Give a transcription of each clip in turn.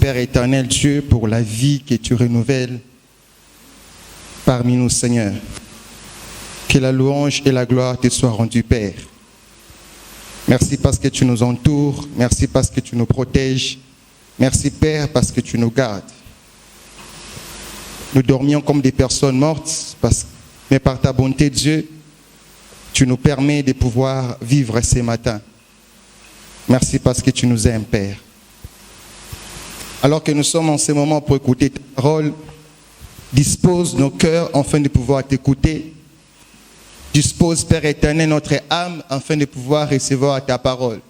Père éternel Dieu, pour la vie que tu renouvelles parmi nous, Seigneur. Que la louange et la gloire te soient rendues, Père. Merci parce que tu nous entoures. Merci parce que tu nous protèges. Merci, Père, parce que tu nous gardes. Nous dormions comme des personnes mortes, mais par ta bonté, Dieu, tu nous permets de pouvoir vivre ce matin. Merci parce que tu nous aimes, Père. Alors que nous sommes en ce moment pour écouter ta parole, dispose nos cœurs afin de pouvoir t'écouter. Dispose, Père éternel, notre âme afin de pouvoir recevoir ta parole.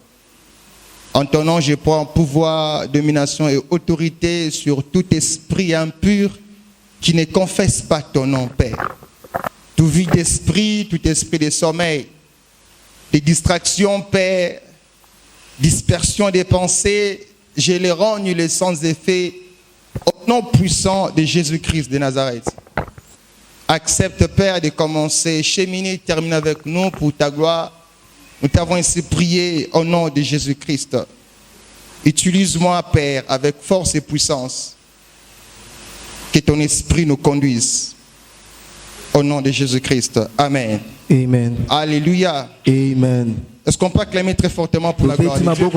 En ton nom, je prends pouvoir, domination et autorité sur tout esprit impur qui ne confesse pas ton nom, Père. Tout vide d'esprit, tout esprit de sommeil, des distractions, Père, dispersion des pensées, je les rogne les sans effet au nom puissant de Jésus-Christ de Nazareth. Accepte, Père, de commencer, cheminer, terminer avec nous pour ta gloire. Nous t'avons ainsi prié au nom de Jésus-Christ. Utilise-moi, Père, avec force et puissance. Que ton esprit nous conduise. Au nom de Jésus-Christ. Amen. Amen. Alléluia. Amen. Est-ce qu'on peut acclamer très fortement pour la gloire de Dieu?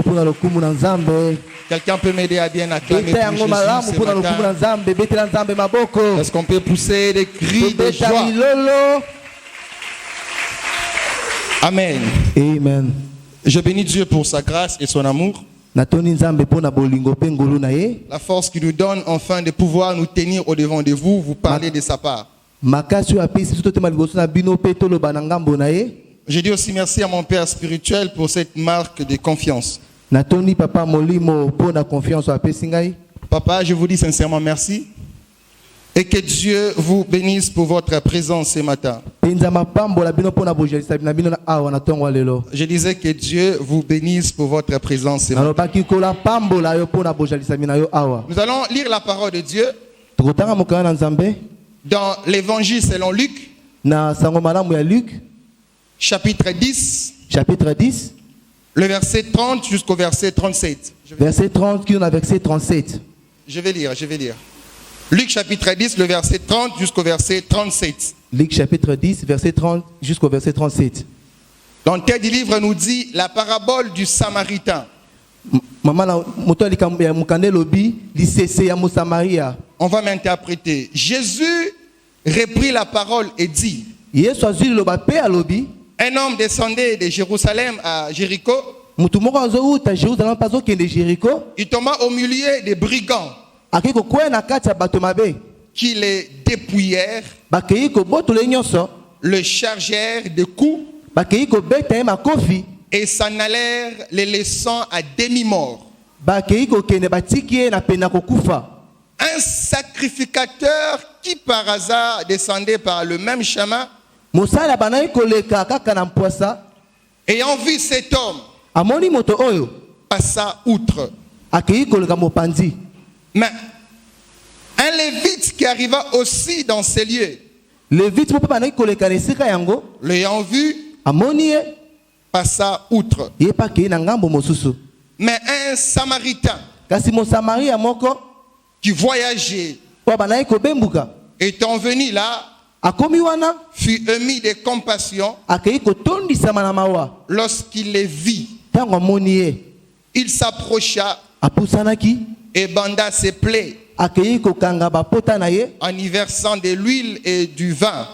Quelqu'un peut m'aider à bien acclamer pour Jésus ce matin? Est-ce qu'on peut pousser des cris de joie? Amen. Amen. Je bénis Dieu pour sa grâce et son amour. La force qu'il nous donne enfin de pouvoir nous tenir au devant de vous, vous parler de sa part. Je dis aussi merci à mon Père spirituel pour cette marque de confiance. Papa, je vous dis sincèrement merci. Et que Dieu vous bénisse pour votre présence ce matin. Je disais que Dieu vous bénisse pour votre présence ce matin. Nous allons lire la parole de Dieu dans l'évangile selon Luc, chapitre 10, le verset 30 jusqu'au verset 37. Verset 30 qui est verset 37. Je vais lire. Luc chapitre 10, le verset 30 jusqu'au verset 37. Luc chapitre 10, verset 30 jusqu'au verset 37. L'auteur du livre nous dit la parabole du Samaritain. On va m'interpréter. Jésus reprit la parole et dit: un homme descendait de Jérusalem à Jéricho. Il tomba au milieu des brigands qui les dépouillèrent, le chargèrent de coups et s'en allèrent les laissant à demi-mort. Un sacrificateur qui par hasard descendait par le même chemin, ayant vu cet homme, passa outre. Mais un lévite qui arriva aussi dans ces lieux, l'ayant vu, passa outre. Mais un Samaritain qui voyageait, étant venu là, fut ému de compassion lorsqu'il les vit. Il s'approcha et banda ses plaies en y versant de l'huile et du vin.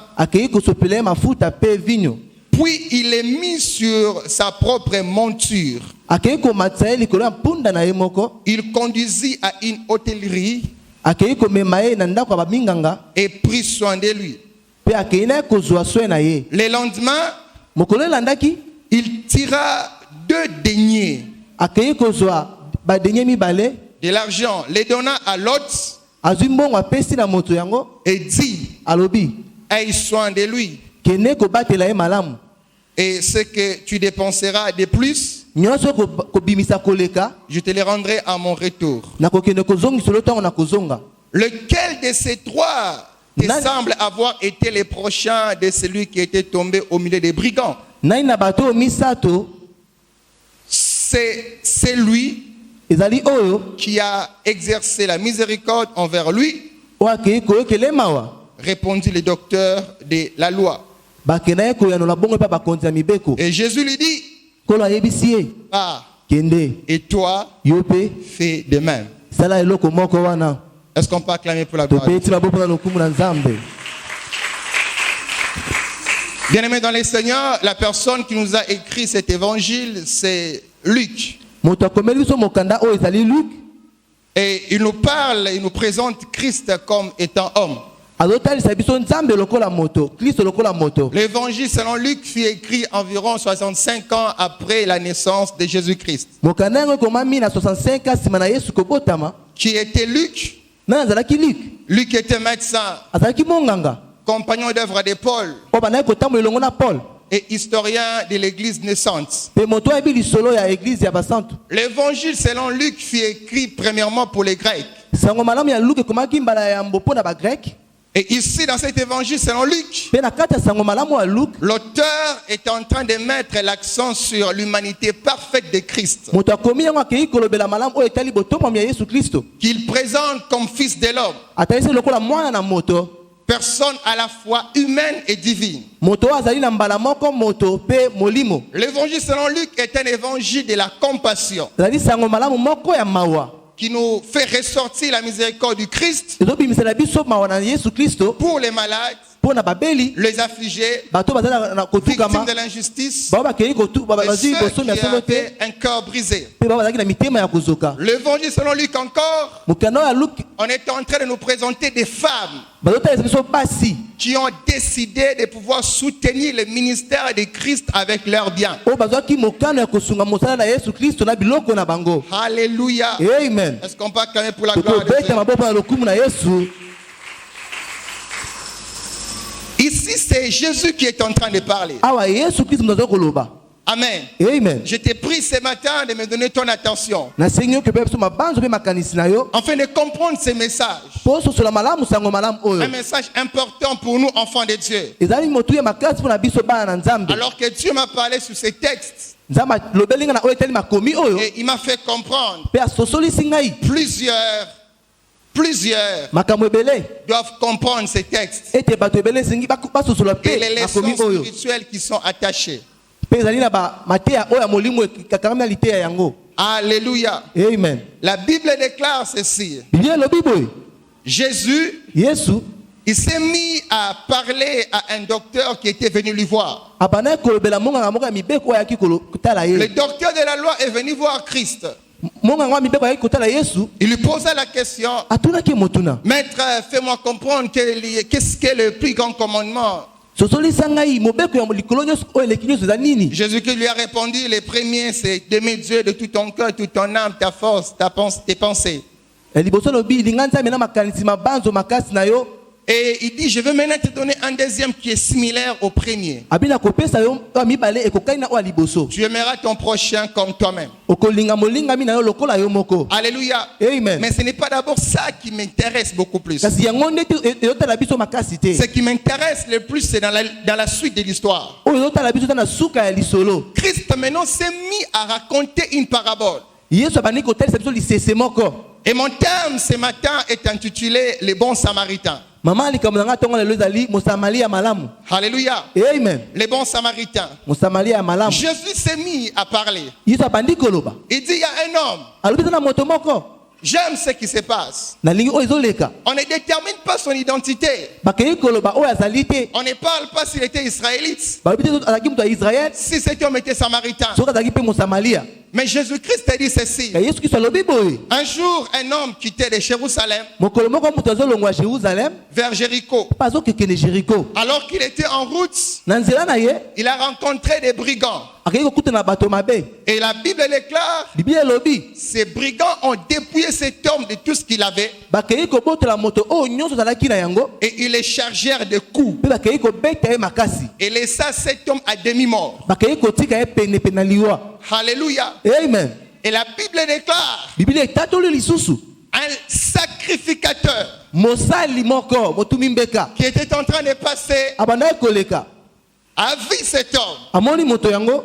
Puis il les mit sur sa propre monture. Il conduisit à une hôtellerie et prit soin de lui. Le lendemain, il tira 2 deniers de l'argent, les donna à l'hôte et dit: aie soin de lui. Et ce que tu dépenseras de plus, je te le rendrai à mon retour. Lequel de ces 3 te semble avoir été le prochain de celui qui était tombé au milieu des brigands? C'est lui ezali oyo qui a exercé la miséricorde envers lui, oyo akei koyokela mawa répondit le docteur de la loi. bakenda ye koyanola bongo mpe bakonzi ya mibeko. Et Jésus lui dit, Nkolo ayebisi ye ah, kende et toi, yo mpe fais de même. sala eloko moko wana. Est-ce qu'on peut acclamer pour la gloire? Topeti maboko na lokumu na Nzambe. Bien-aimés dans les Seigneurs, la personne qui nous a écrit cet évangile, c'est Luc. Moto akomeli biso mokanda oyo ezali Luc. Et il nous parle, il nous présente Christ comme étant homme. Azotalisa biso Nzambe lokola moto, Kristo lokola moto. L'évangile selon Luc fut écrit environ 65 ans après la naissance de Jésus-Christ. Mokanda yango ekomami na 65 ans nsima na Yesu kobotama. Qui était Luc? Nani azalaki Luc? Luc était médecin, Azalaki monganga. compagnon d'œuvre de Paul Oyo bandaki kotambola elongo na Paul. et historien de l'église naissante. Pe moto ayebi lisolo ya église ya basantu. L'évangile selon Luc fut écrit premièrement pour les Grecs. Sango malamu ya Luc ekomaki mbala ya mbopo na bagrek. Et ici, dans cet évangile selon Luc, Pe na kati ya sango malamu ya Luc, l'auteur est en train de mettre l'accent sur l'humanité parfaite de Christ, moto akomi yango akei kolobela malamu oyo etali botomami ya Yesu Kristo. qu'il présente comme fils de l'homme, Atalisi lokola mwana na moto. personne à la fois humaine et divine. Moto oyo azali na mbala moko moto pe molimo. L'évangile selon Luc est un évangile de la compassion Ezali sango malamu moko ya mawa. qui nous fait ressortir la miséricorde du Christ Ezobimisela biso mawa na Yesu Kristo pour les malades, mpo na babeli les affligés, bato bazali na victimes kotukama de l'injustice, bao bakei bazwi et ceux bosomi ya qui solo te avaient un cœur brisé. mpe bao bazalaki na mitema ya kozoka. L'évangile selon Luc encore, Mokanda oyo ya Luke on est en train de nous présenter des femmes bazotalisa biso basi qui ont décidé de pouvoir soutenir le ministère de Christ avec leurs biens. oyo bazwaki mokano ya kosunga mosala na Yesu Kristo na biloko na bango. Alléluia. Amen. Est-ce qu'on peut acclamer pour la gloire de Tokobeta Dieu? maboko na lokumu na Yesu. Ici, c'est Jésus qui est en train de parler. Awa Yesu Kristo moto azali koloba. Amen. Amen. Je t'ai pris ce matin de me donner ton attention Nasengi yo kepe biso mabanzo mpe makanisi na yo afin de comprendre ce message. mpo ososola malamu sango malamu oyo. Un message important pour nous, enfants de Dieu. Ezali motu ya makasi mpo na biso bana na Nzambe. Alors que Dieu m'a parlé sur ces textes Nzambe alobeli nga na oyo etali makomi oyo et il m'a fait comprendre mpe asosolisi ngai plusieurs makambo ebele doivent comprendre ces textes ete bato ebele esengi basosola et les mpe leçons makomi oyo spirituelles qui sont attachées. mpe ezali na bamateya oyo ya molimo ekakami na liteya yango. Alléluia. Amen. La Bible déclare ceci. Biblia elobi boye Jésus, Yesu il s'est mis à parler à un docteur qui était venu lui voir. abandaki kolobela monganga moko ya mibeko oyo ayaki kotala Le ye. docteur de la loi est venu voir Christ. Monganga wa mibeko ayaki kotala Yesu Il lui posa la question, atunaki motuna Maître, fais-moi comprendre qu'est-ce qu'est le plus grand commandement. sosolisa ngai mobeko ya likolo nyonso oyo eleki nyonso eza nini. Jésus-Christ lui a répondu, le premier c'est d'aimer Dieu de tout ton cœur, toute ton âme, ta force, tes pensées. Liboso lobi linga Nzambe na makanisi mabanzo makasi na yo. Et il dit, je vais maintenant te donner un deuxième qui est similaire au premier. Abina kopesa yo mibale ekokani na oyo liboso. Tu aimeras ton prochain comme toi-même. Okolinga molinga mina yo lokola yo moko. Alléluia. Amen. Mais ce n'est pas d'abord ça qui m'intéresse beaucoup plus. Kasi yango nde ezotala biso makasi te. Ce qui m'intéresse le plus, c'est dans la suite de l'histoire. Oyo ezotala biso na suka ya lisolo. Christ maintenant s'est mis à raconter une parabole. Yesu abandi kotalisa biso lisese moko. Et mon thème ce matin est intitulé Les bons samaritains. Mama likambo na nga tongo lelo ezali mosamali ya malamu. Alléluia. Amen. Les bons samaritains. Mosamali ya malamu. Jésus s'est mis à parler. Yesu abandi koloba. Il dit, il y a un homme. Alobi na moto moko. J'aime ce qui se passe. Na lingi oyo ezoleka. On ne détermine pas son identité. Bakei koloba oyo azali te. On ne parle pas s'il était israélite. Balobi te azalaki moto ya Israel. Si cet homme était samaritain. Soki azalaki mpe mosamalia. Mais Jésus-Christ a dit ceci. Ya Yesu Kristo alobi boye. Un jour, un homme quittait de Jérusalem Mokolo moko moto azolongwa Jérusalem. vers Jéricho. Pa azokekende Jéricho. Alors qu'il était en route, Na nzela na ye il a rencontré des brigands. akei kokutana bato mabe. Et la Bible déclare, Biblia elobi ces brigands ont dépouillé cet homme de tout ce qu'il avait bakei kobotola moto oyo nyonso azalaki na yango. et ils le chargèrent de coups Mpe bakei kobeta ye makasi. et laissa cet homme à demi-mort. Bakei kotika ye pene na liwa. Alléluia. Amen. Et la Bible déclare, Biblia etatoli lisusu. un sacrificateur Mosali moko motumi mbeka qui était en train de passer abandaki koleka. a vu cet homme. Amoni moto yango.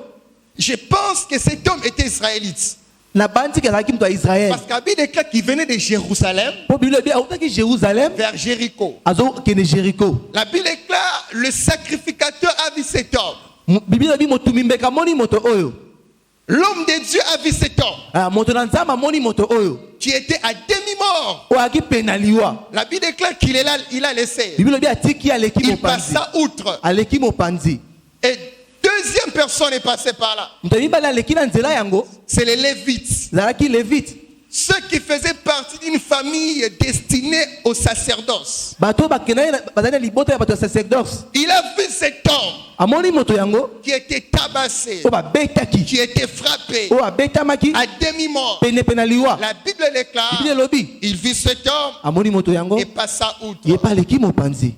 Je pense que cet homme était israélite. na bandi kezalaki moto ya Israël. Parce qu'Abi déclare qu'il venait de Jérusalem Po Bible bi autaki Jérusalem vers Jéricho. azokende Jéricho. La Bible déclare le sacrificateur a vu cet homme. Bible bi motumi mbeka moni moto oyo. L'homme de Dieu a vu cet homme Moto na nzamba moni moto oyo. qui était à demi-mort. O aki penaliwa. La Bible déclare qu'il est là, il a laissé. Bible bi atiki aleki Il mopanzi. passa outre. Aleki mopanzi. Et deuxième personne est passée par là. Moto mibali aleki na nzela yango. C'est les Lévites. Zalaki Lévite. Ceux qui faisaient partie d'une famille destinée au sacerdoce. Bato bakena bazana libota ya bato ya sacerdoce. Il a vu cet homme Amoni moto yango. qui était tabassé, O babetaki. qui était frappé O abetamaki. à demi-mort. Pene penaliwa. La Bible déclare, Bible lobi. il vit cet homme Amoni moto yango. et passa outre. Yepa aleki mopanzi.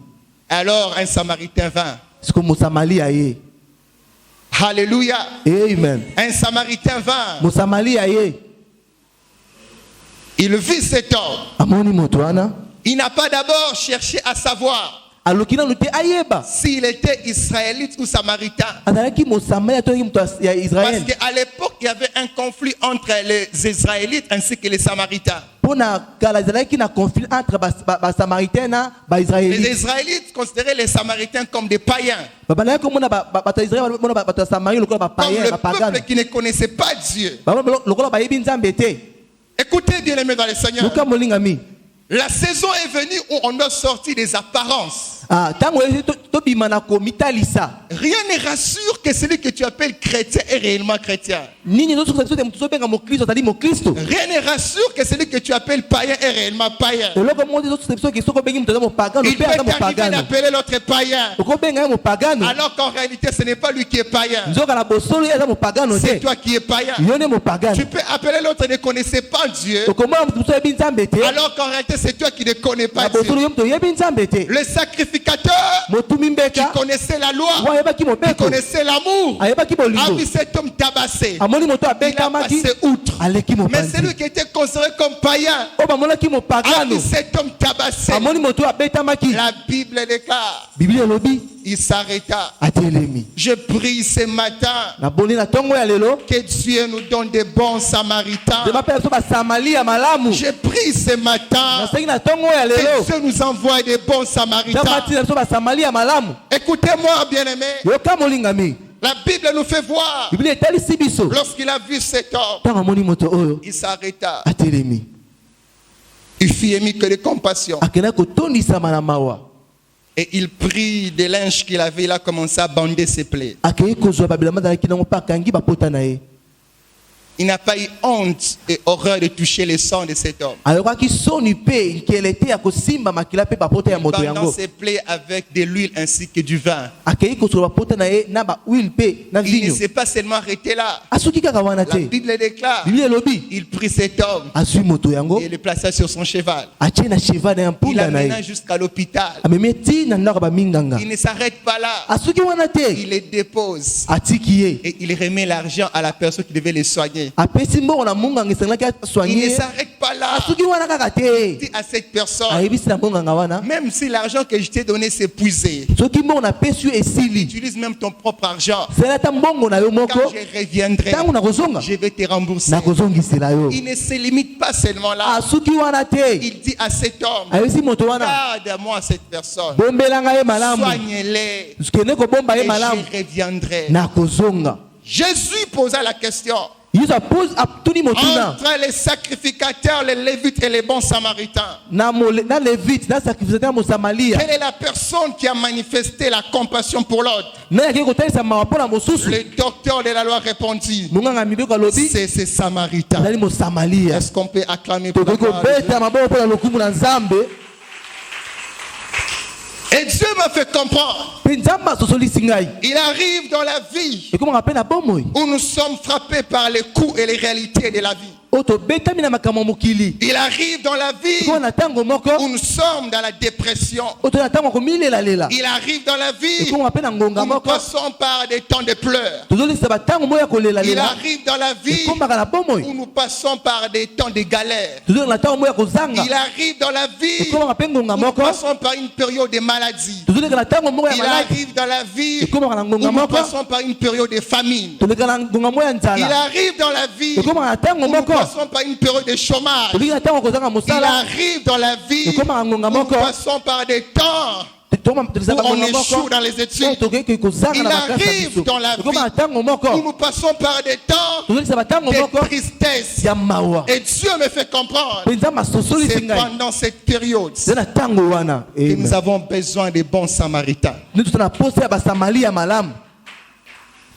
Alors un Samaritain vint. Siko Mosamali aye. Alléluia. Amen. Un Samaritain vint. Mosamali aye. Il vit cet homme. Amoni moto wana. Il n'a pas d'abord cherché à savoir Alokina lute ayeba. s'il était israélite ou samaritain. Azalaki Mosamali atoki moto ya Parce Israël. qu'à l'époque, il y avait un conflit entre les Israélites ainsi que les Samaritains. Pona kala azalaki na conflit entre ba Samaritains na ba Les Israélites. Israélites considéraient les Samaritains comme des païens, Babala ko mona bato Israël mona bato Samarie lokola ba comme païen le ba pagano. peuple qui ne connaissait pas Dieu. Ba lokola ba yebi nzambe te. Écoutez, bien-aimés dans le Seigneur, Luka molingami. la saison est venue où on doit sortir des apparences. Tango to bimana ko mitalisa. Rien ne rassure que celui que tu appelles chrétien est réellement chrétien. Nini no so de mtu so benga mo Kristo tali mo Kristo. Rien ne rassure que celui que tu appelles païen est réellement païen. Eloko mo de so ke so ko bengi mtu mo pagano Il pe peut ata mo t'arriver pagano. d'appeler l'autre païen, Ko benga mo pagano. alors qu'en réalité ce n'est pas lui qui est païen, Nzoka na bosolo eza mo pagano c'est te. toi qui es païen. Yone mo pagano. Tu peux appeler l'autre et ne connaissait pas Dieu, Okoma mtu so yebi nzambe te. alors qu'en réalité c'est toi qui ne connais pas Na bosolo Dieu. yo mtu yebi nzambe te. Le sacrificateur Motumi qui mbeka. connaissait la loi, Wa yeba ki mo qui beko. connaissait l'amour, Ayeba ki a bolingo. vu cet homme tabassé. Amoni moto Il a abetamaki. passé outre. Aleki mo Mais panzi. celui qui était considéré comme païen O ba monaki mo a pagano. vu cet homme tabassé. Amoni moto abetamaki. La Bible déclare, Bible lobi il s'arrêta. atelemi. Je prie ce matin Na boni na tongo ya lelo. que Dieu nous donne des bons samaritains. De ma père so ba Samali ya malamu. Je prie ce Na matin sengi na tongo ya que lelo. Dieu nous envoie des bons samaritains. Jamati na so ba Samali ya malamu. Écoutez-moi, bien-aimés. Yoka molingami. La Bible nous fait voir, Bible etali sibiso. lorsqu'il a vu cet homme, Tango moni moto oyo il s'arrêta. atelemi. Il fit émis que de compassion. Akena ko tondisa na mawa. Et il prit des linges qu'il avait, il a commencé à bander ses plaies. Akei ko zo babilama da kinango pa kangi ba pota na ye. Il n'a pas eu honte et horreur de toucher le sang de cet homme. Ayokaki soni pe kelete ya kosimba makila pe ba pota ya moto Bandant yango. ses plaies avec de l'huile ainsi que du vin. Akei ko zo ba pota na ye na ba huile pe na Il ne vinyo. s'est pas seulement arrêté là. Asuki kaka wana La te. Bible déclare, Bible lobi il prit cet homme azui moto yango. et le plaça sur son cheval. Atie na cheval na Il mpunda na l'amena ye. jusqu'à l'hôpital. Amemi ti na ndako ba minganga. Il ne s'arrête pas là. Asuki wana te. Il les dépose Atiki ye. et il remet l'argent à la personne qui devait les soigner. Apesi mbongo na munganga esengelaki Il ne soigner. s'arrête pas là. Asuki wana kaka te. Il dit à cette personne, Ayebisi na munganga wana. même si l'argent que je t'ai donné s'est épuisé, Soki mbongo na pesi yo esili. utilise même ton propre argent. Sela ta mbongo na yo Quand moko. je reviendrai, Tango na kozonga. je vais te rembourser. Na kozongisela yo. Il ne se limite pas seulement là. Asuki wana te. Il dit à cet homme, Ayebisi moto wana. garde-moi cette personne. Bombelanga ye malamu. Soignez-les. Kende kobomba ye Et malamu. je reviendrai. Na kozonga. Jésus posa la question Yesu apose atuni motuna. entre les sacrificateurs, les Lévites et les bons Samaritains. Na levite na sacrificateur mo Samalia. Quelle est la personne qui a manifesté la compassion pour l'autre? Na yake kotalisa mawa pona mosusu. Le docteur de la loi répondit, Munganga mibeko alobi. c'est ces Samaritains. Azali mo Samalia. Est-ce qu'on peut acclamer pour la Tokoki gloire de Dieu? kobeta maboko pona lokumu na Nzambe. Et Dieu m'a fait comprendre. Pe Nzambe asosolisi ngai. Il arrive dans la vie Ekomaka pe na bomoi. où nous sommes frappés par les coups et les réalités de la vie. Il arrive dans la vie où nous sommes dans la dépression. Il arrive dans la vie où nous passons par des temps de pleurs. Il arrive dans la vie où nous passons par des temps de galère. Il arrive dans la vie où nous passons par une période de maladie. Il arrive dans la vie où nous passons par une période de famine. Il arrive dans la vie où nous passons par une période de chômage. Il arrive dans la vie où nous passons par des temps où on échoue dans les études. Il arrive dans la vie où nous passons par des temps de tristesse. Et Dieu me fait comprendre, c'est pendant cette période que nous avons besoin des bons samaritains.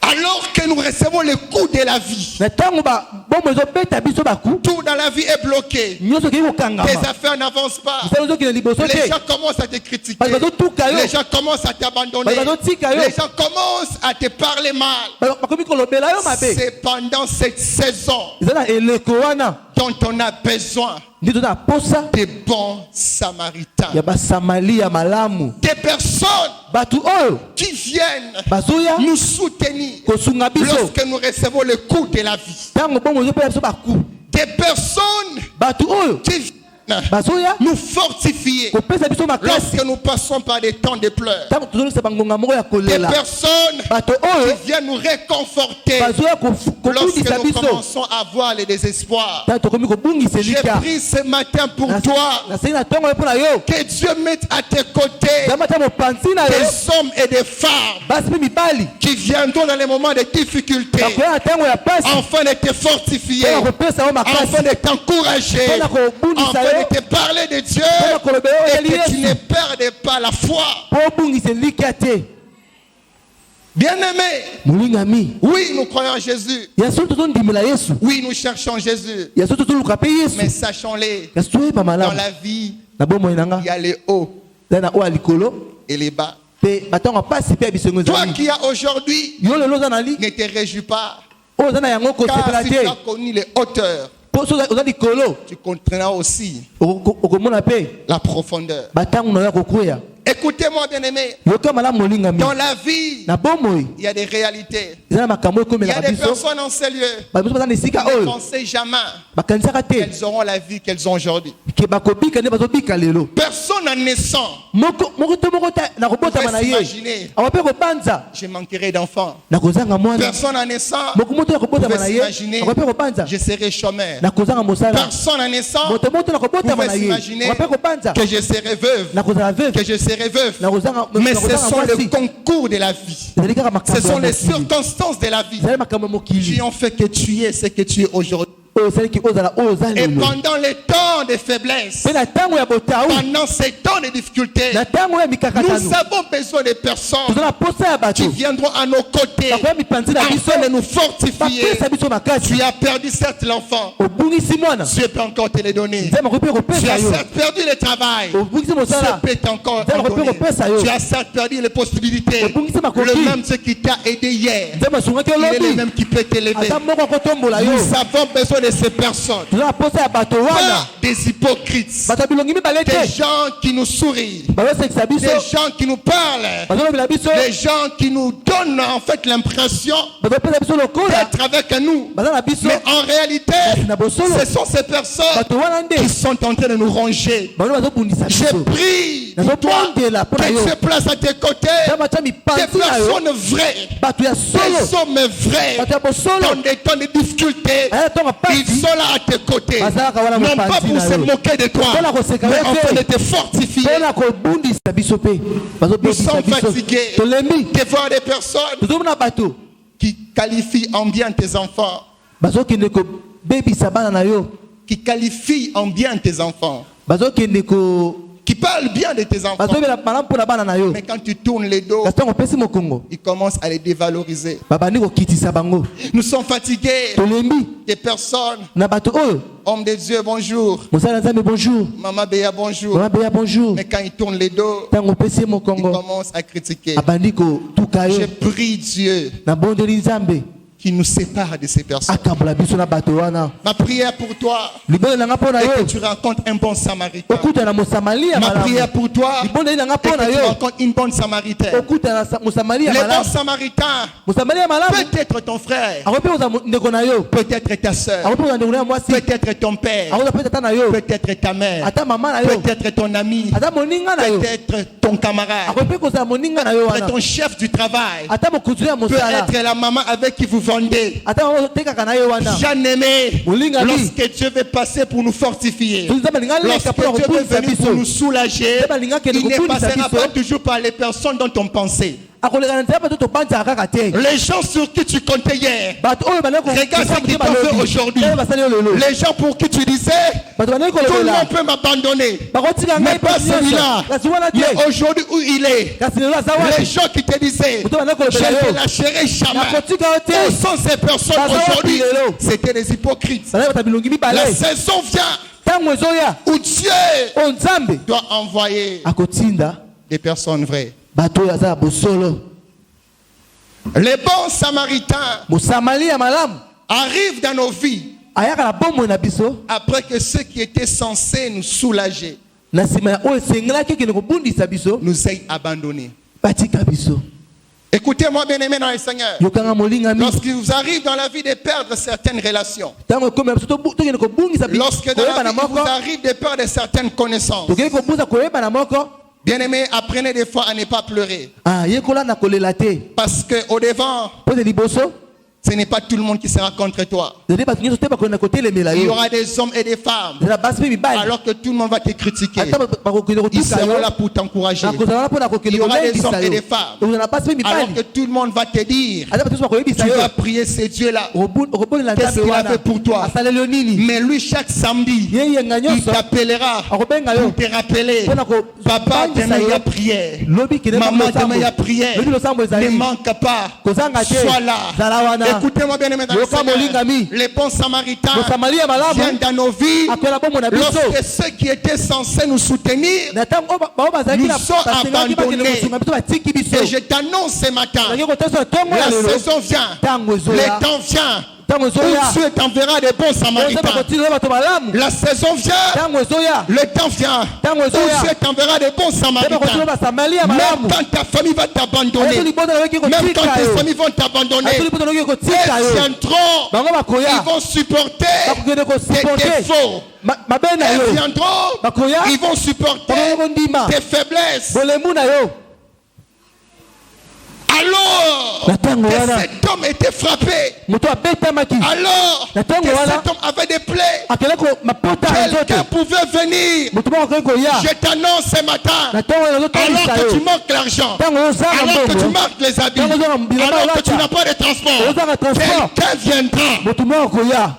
Alors que nous recevons le coup de la vie, tout dans la vie est bloqué. Tes affaires n'avancent pas. Les gens commencent à te critiquer. Les gens commencent à t'abandonner. Les gens commencent à te parler mal. C'est pendant cette saison dont on a besoin des bons samaritains. Des personnes qui viennent nous soutenir lorsque nous recevons le coup de la vie. Des personnes qui viennent nous fortifier lorsque nous passons par des temps de pleurs. Des personnes qui viennent nous réconforter lorsque nous commençons à voir le désespoir. J'ai pris ce matin pour toi que Dieu mette à tes côtés des hommes et des femmes qui viendront dans les moments de difficulté afin de te fortifier, afin de t'encourager, afin de te parler de Dieu et que tu ne perdes pas la foi. Bien-aimé, oui, nous croyons en Jésus. Oui, nous cherchons Jésus. Mais sachons-les, dans la vie, il y a les hauts et les bas. Toi qui as aujourd'hui, ne te réjouis pas, car si tu as connu les hauteurs, tu comprendras aussi la profondeur. Écoutez-moi, bien-aimé. Dans la vie, il y a des réalités. Il y a des personnes en ces lieux qui ne pensaient jamais qu'elles auront la vie qu'elles ont aujourd'hui. Personne en naissant ne pouvait s'imaginer je manquerai d'enfants. Personne en naissant ne pouvait s'imaginer je serai chômeur. Personne en naissant ne pouvait s'imaginer que je serai veuve, que je serai veuf. Mais ce sont les concours de la vie. Ce sont les circonstances de la vie qui ont fait que tu es ce que tu es aujourd'hui. Et pendant les temps de faiblesse, pendant ces temps de difficulté, nous avons besoin de personnes qui viendront à nos côtés afin de nous fortifier. Tu as perdu certes l'enfant, Dieu peut encore te le donner. Tu as certes perdu le travail, Dieu peut encore te donner. Tu as certes perdu les possibilités, le même Dieu qui t'a aidé hier, il est le même qui peut t'élever. Nous avons besoin de ces personnes, pas des hypocrites, des gens qui nous sourient, des gens qui nous parlent, des gens qui nous donnent en fait l'impression d'être avec nous, mais en réalité ce sont ces personnes qui sont en train de nous ronger. Je prie pour toi que tu places à tes côtés des personnes vraies, des hommes vrais dans des temps de difficulté. Ils sont là à tes côtés, non pas pour se moquer de toi, mais afin de te fortifier. Nous sommes fatigués de voir des personnes qui qualifient en bien tes enfants, qui qualifient en bien tes enfants, qui parlent bien de tes enfants, mais quand tu tournes les dos, ils commencent à les dévaloriser. Nous sommes fatigués des personnes, hommes de Dieu, bonjour, Maman Béa, bonjour, mais quand ils tournent les dos, ils commencent à critiquer. Je prie Dieu qui nous sépare de ces personnes. akambola biso na bato wana. Ma prière pour toi Libondeli nanga mpo na est que yo tu rencontres un bon samaritain. okutana mosamali ya Ma malamu. prière pour toi Libondeli nanga est mpo na que tu yo rencontres une bonne samaritaine. okutana mosamali ya Les bons malamu. samaritains, Mosamali ya malamu peut-être ton frère, akoki mpe kozala ndeko na yo, peut-être ta soeur, akoki mpe kozala ndeko na yo mwasi, peut-être ton père, akoki mpe tata na yo, peut-être ta mère, ata mama na yo, peut-être ton ami, ata moninga na yo, peut-être ton camarade, akoki mpe kozala moninga na yo peut-être wana, ton chef du travail, ata mokutu ya peut mosala, être la maman avec qui vous vendez. ata mama otekaka na yo wana. Bien-aimé, Molinga bi. lorsque Dieu veut passer pour nous fortifier, Toza balinga leka lorsque mpo na Dieu veut kobundisa venir pour nous biso, soulager, il ne passera pas toujours par les personnes dont on pensait. akoleka na nzela bato tobanzaka kaka te. Les gens sur qui tu comptais hier, Bato oyo bandaki regarde ce qu'ils t'ont fait aujourd'hui. basali yo lelo. Les gens pour qui tu disais, Bato bandaki tout le kolobela monde peut m'abandonner. bakotika Mais ngai pas mpasi nyonso. celui-là. Kasi wana Mais te, aujourd'hui où il est, kasi lelo aza les wapi? gens qui te disaient, Bato bandaki je kolobela ne yo lâcherai jamais. nakotika yo Où te. sont ces personnes Baza aujourd'hui? wapi lelo? C'était des hypocrites. Bazali bata bilongi La mibale saison vient ntango ezoya où Dieu oyo nzambe doit envoyer akotinda des personnes vraies. bato oyo aza ya bosolo. Les bons samaritains mosamali ya malamu arrivent dans nos vies ayaka na bomoi na biso après que ceux qui étaient censés nous soulager na nsima ya oyo esengelaki okende kobundisa biso nous aient abandonnés. batika biso. Écoutez-moi, bien-aimés dans le Seigneur. yokanga molingami Lorsqu'il vous arrive dans la vie de perdre certaines relations, ntango ekomela biso tokende kobungisa lorsque dans koyeba la na vie il vous moko arrive de perdre certaines connaissances, tokende kobunza koyeba na moko bien-aimés, apprenez des fois à ne pas pleurer. yekola na kolela te Parce qu'au devant, mpo te liboso ce n'est pas tout le monde qui sera contre toi. zali bato nyonso te bakonda kotelemela Il y yo aura des hommes et des femmes, zala basi mpe mibali alors que tout le monde va te critiquer. ata bakokende Ils kotuka seront yo là pour t'encourager. nakozala wana mpo na Il kokende y aura des kolendisa hommes et yo des femmes, okozala basi mpe alors que mibali tout le monde va te dire, ata bato nyonso bakoyebisa tu yo vas prier ce Dieu-là. okobolela Qu'est-ce nzambe qu'il a wana fait pour toi? asaleli yo nini. Mais lui, chaque samedi, ye yenga il nyonso t'appellera akobenga pour yo te rappeler, mpo na papa, kobangisa demain il y yo a prière. lobi kende Maman, losambo. demain il y a prière. lobi losambo Ne ezali manque pas. kozanga te Sois là. zala wana. Écoutez-moi bien, aimé dans le Yoka Seigneur. molingami. Les bons samaritains mosamali ya viennent malamu dans nos vies akwela bomoi na biso lorsque ceux qui étaient censés nous soutenir. na ntango bao bazalaki Nous sommes basengaki bakende abandonnés. kosunga biso batiki biso Et je t'annonce ce matin, nazalaki kotesa ntongo ya la lelo saison vient, ntango le ezoya temps vient, ntango où ezoya Dieu t'enverra des bons oza samaritains. bakotina bato malamu La saison vient, ntango ezoya le temps vient, ntango où ezoya Dieu t'enverra des bons te bakotina samaritains. basamali ya Même malamu quand ta famille va aso t'abandonner, libota nayoki même quand kotika tes yo amis vont t'abandonner, aso libota nayoki kotika elles yo viendront, bango ils bakoya vont supporter bakokende tes kosupporte défauts. mabe na Elles yo viendront, bakoya ils vont supporter bakokende kondima tes faiblesses. bolemu na yo Alors na ntango que wana cet homme était frappé, moto abetamaki alors que na ntango wana cet homme avait des plaies, akende mapota ya nzoto quelqu'un pouvait venir. moto moko akende koya Je t'annonce ce matin, na ntango wana alors ozotangisa que tu yo manques l'argent, ntango ozanga alors que tu mbongo manques les habits, ntango ozanga bilamba alors que tu olata n'as pas de transport, ozanga transport quelqu'un viendra. moto moko koya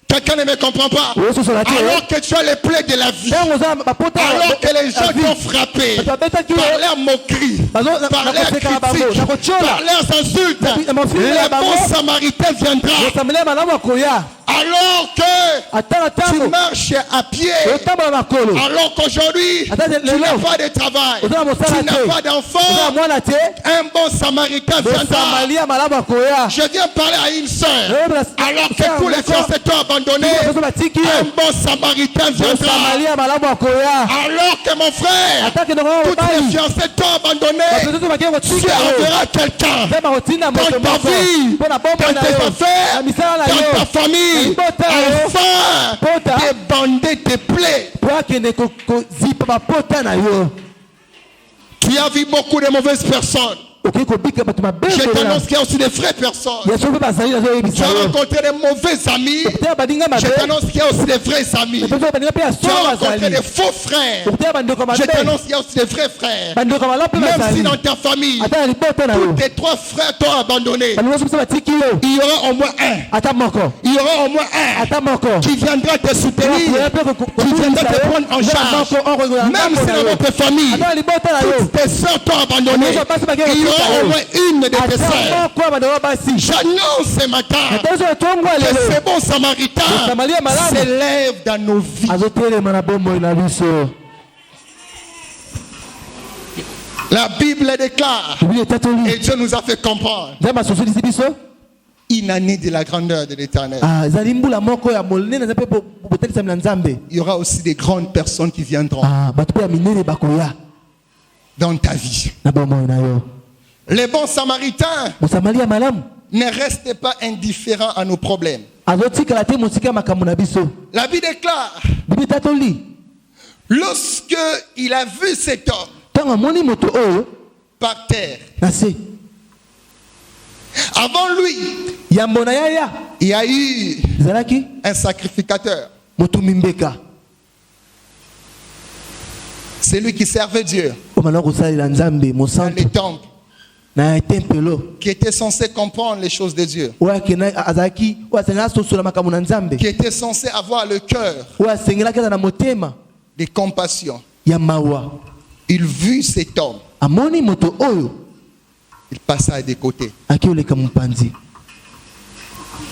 Quelqu'un ne me comprend pas. ozososola te Alors que tu as les plaies de la vie, ntango ozanga bapota alors que les gens t'ont frappé bato babetaki par yo leurs moqueries, par leurs nakoseka na bango critiques, nakotyola par leurs insultes, na mafili na le bango bon samaritain viendra. mosameli ya malamu akoya Alors que ata na tu ntango marches à pied, otambola makolo alors qu'aujourd'hui ata tu n'as lelo pas de travail, oza na mosala tu n'as te pas oza na d'enfant, mwana te un bon samaritain viendra. mosamali ya malamu akoya Je viens parler à une sœur, alors que tous les fiancés t'ont abandonné, baso batiki un yo bon samaritain viendra. mosamali ya malamu akoya Alors que mon frère, atake ndongo toutes les mobali fiancés t'ont abandonné, bato nyonso bakei tu kotika yo enverras quelqu'un nzambe akotinda dans moto ta moko vie, mpo na bomoi dans na tes yo affaires, na misala na dans ta yo famille, libota na yo afin pota de bander tes plaies. mpo akende kozipa bapota na yo Tu as vu beaucoup de mauvaises personnes. okoki kobika bato mabe Je t'annonce qu'il y a aussi des vraies personnes. ya so mpe bazali Tu nazoyebisa as yo rencontré des mauvais amis. okutela baninga Je mabe t'annonce qu'il y a aussi des vrais amis. epeso baninga mpe ya Tu solo as rencontré bazali des faux frères. okutela bandeko Je mabe t'annonce qu'il y a aussi des vrais frères. bandeko malamu mpe Même si bazali dans ta famille, ata na libota na yo tes trois frères t'ont abandonné, baninga nyonso biso batiki yo il y aura au moins un. ata moko Il y aura au moins un ata moko qui viendra te soutenir, qui viendra te prendre en charge. Même si dans votre famille, ata na libota na yo toutes tes soeurs t'ont abandonné, il y aura au moins une de tes ata soeurs. moko ya bandeko basi J'annonce ce matin ata so etongwa que lelo ces bons samaritains mosamali ya malamu s'élèvent dans nos vies. azotelema na bomoi na biso La Bible déclare, biblia etatoli et Dieu nous a fait comprendre, nzambe asosolisi biso inanée de la grandeur de l'Éternel. ezali mbula moko ya monene eza mpe botelisami na nzambe. Il y aura aussi des grandes personnes qui viendront bato mpe ya minene bakoya dans ta vie. na bomoi na yo. Les bons samaritains mosamali ya malamu ne restent pas indifférents à nos problèmes. azotikala te mosika ya makambo na biso. La Bible déclare, bibi tatoli lorsque il a vu cet homme ntango amoni moto oyo par terre, na se avant lui, yambo na yaya il y a eu ezalaki un sacrificateur. moto mimbeka C'est lui qui servait Dieu oyo bana kosalela nzambe dans mosantu les temples, na tempelo qui était censé comprendre les choses de Dieu, oyo akenda azalaki oyo asengelaki asosola makambo na nzambe qui était censé avoir le cœur oyo asengelaki aza na motema de compassion. ya mawa. Il vit cet homme, amoni moto oyo il passa des côtés. akioleka mopanzi.